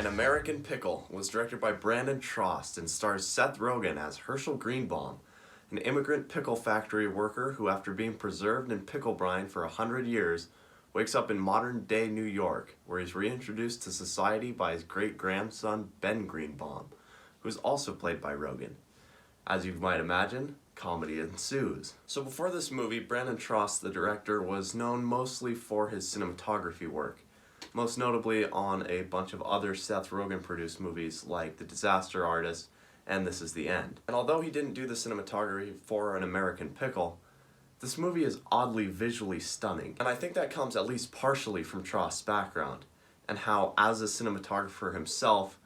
An American Pickle was directed by Brandon Trost and stars Seth Rogen as Herschel Greenbaum, an immigrant pickle factory worker who, after being preserved in pickle brine for 100 years, wakes up in modern-day New York, where he's reintroduced to society by his great-grandson Ben Greenbaum, who is also played by Rogen. As you might imagine, comedy ensues. So before this movie, Brandon Trost, the director, was known mostly for his cinematography work, most notably on a bunch of other Seth Rogen-produced movies like The Disaster Artist and This Is the End. And although he didn't do the cinematography for An American Pickle, this movie is oddly visually stunning. And I think that comes at least partially from Trost's background, and how, as a cinematographer himself,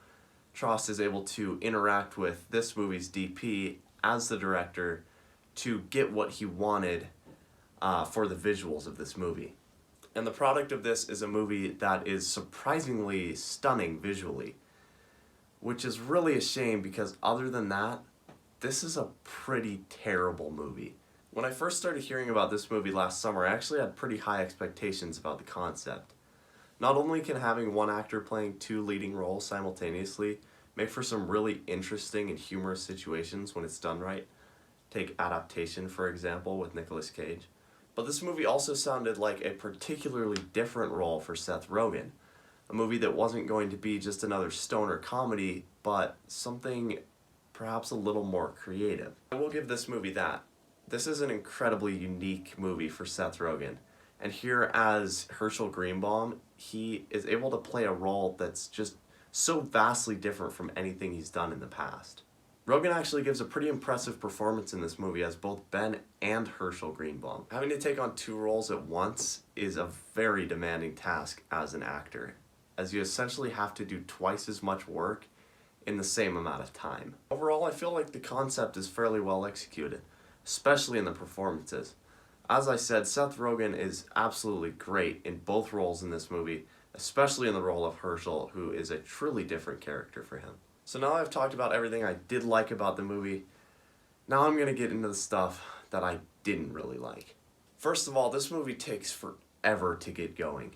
Trost is able to interact with this movie's DP as the director to get what he wanted for the visuals of this movie. And the product of this is a movie that is surprisingly stunning visually, which is really a shame because other than that, this is a pretty terrible movie. When I first started hearing about this movie last summer, I actually had pretty high expectations about the concept. Not only can having one actor playing two leading roles simultaneously make for some really interesting and humorous situations when it's done right, take Adaptation for example with Nicolas Cage, but this movie also sounded like a particularly different role for Seth Rogen. A movie that wasn't going to be just another stoner comedy, but something perhaps a little more creative. I will give this movie that. This is an incredibly unique movie for Seth Rogen, and here as Herschel Greenbaum, he is able to play a role that's just so vastly different from anything he's done in the past. Rogen actually gives a pretty impressive performance in this movie as both Ben and Herschel Greenbaum. Having to take on two roles at once is a very demanding task as an actor, as you essentially have to do twice as much work in the same amount of time. Overall, I feel like the concept is fairly well executed, especially in the performances. As I said, Seth Rogen is absolutely great in both roles in this movie, especially in the role of Herschel, who is a truly different character for him. So now I've talked about everything I did like about the movie, now I'm going to get into the stuff that I didn't really like. First of all, this movie takes forever to get going.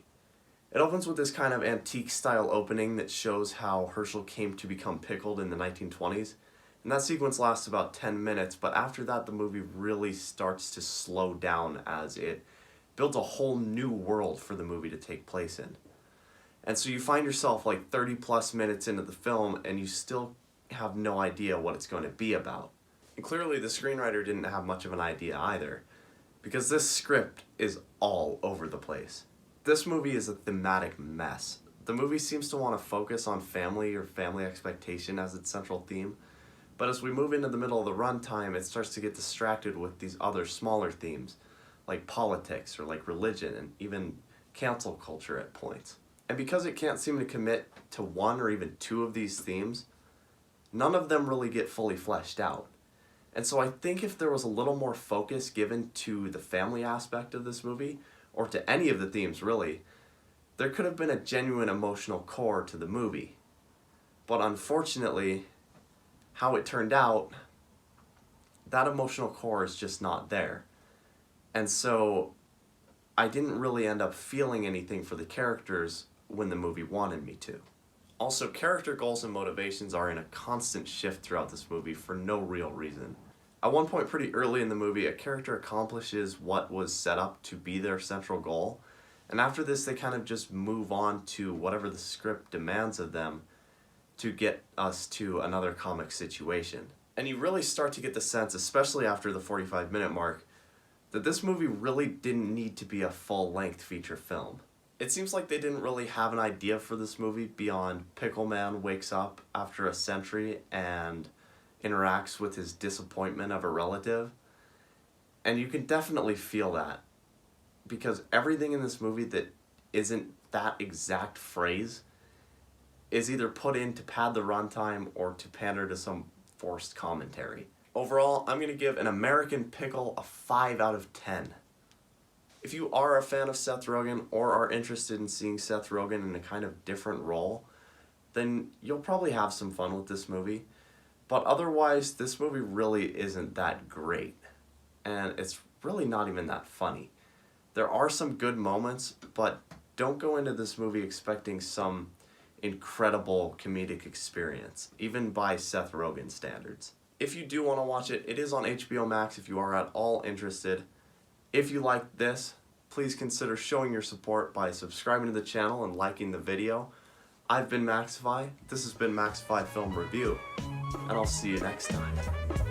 It opens with this kind of antique style opening that shows how Herschel came to become pickled in the 1920s, and that sequence lasts about 10 minutes, but after that the movie really starts to slow down as it builds a whole new world for the movie to take place in. And so you find yourself like 30 plus minutes into the film and you still have no idea what it's going to be about. And clearly the screenwriter didn't have much of an idea either, because this script is all over the place. This movie is a thematic mess. The movie seems to want to focus on family or family expectation as its central theme, but as we move into the middle of the runtime, it starts to get distracted with these other smaller themes, like politics or like religion and even cancel culture at points. And because it can't seem to commit to one or even two of these themes, none of them really get fully fleshed out. And so I think if there was a little more focus given to the family aspect of this movie, or to any of the themes really, there could have been a genuine emotional core to the movie. But unfortunately, how it turned out, that emotional core is just not there. And so I didn't really end up feeling anything for the characters when the movie wanted me to. Also, character goals and motivations are in a constant shift throughout this movie for no real reason. At one point pretty early in the movie, a character accomplishes what was set up to be their central goal, and after this they kind of just move on to whatever the script demands of them to get us to another comic situation. And you really start to get the sense, especially after the 45-minute mark, that this movie really didn't need to be a full-length feature film. It seems like they didn't really have an idea for this movie beyond Pickle Man wakes up after a century and interacts with his disappointment of a relative. And you can definitely feel that, because everything in this movie that isn't that exact phrase is either put in to pad the runtime or to pander to some forced commentary. Overall, I'm going to give An American Pickle a 5 out of 10. If you are a fan of Seth Rogen or are interested in seeing Seth Rogen in a kind of different role, then you'll probably have some fun with this movie. But otherwise, this movie really isn't that great. And it's really not even that funny. There are some good moments, but don't go into this movie expecting some incredible comedic experience, even by Seth Rogen standards. If you do want to watch it, it is on HBO Max if you are at all interested. If you like this, please consider showing your support by subscribing to the channel and liking the video. I've been Maxify, this has been Maxify Film Review, and I'll see you next time.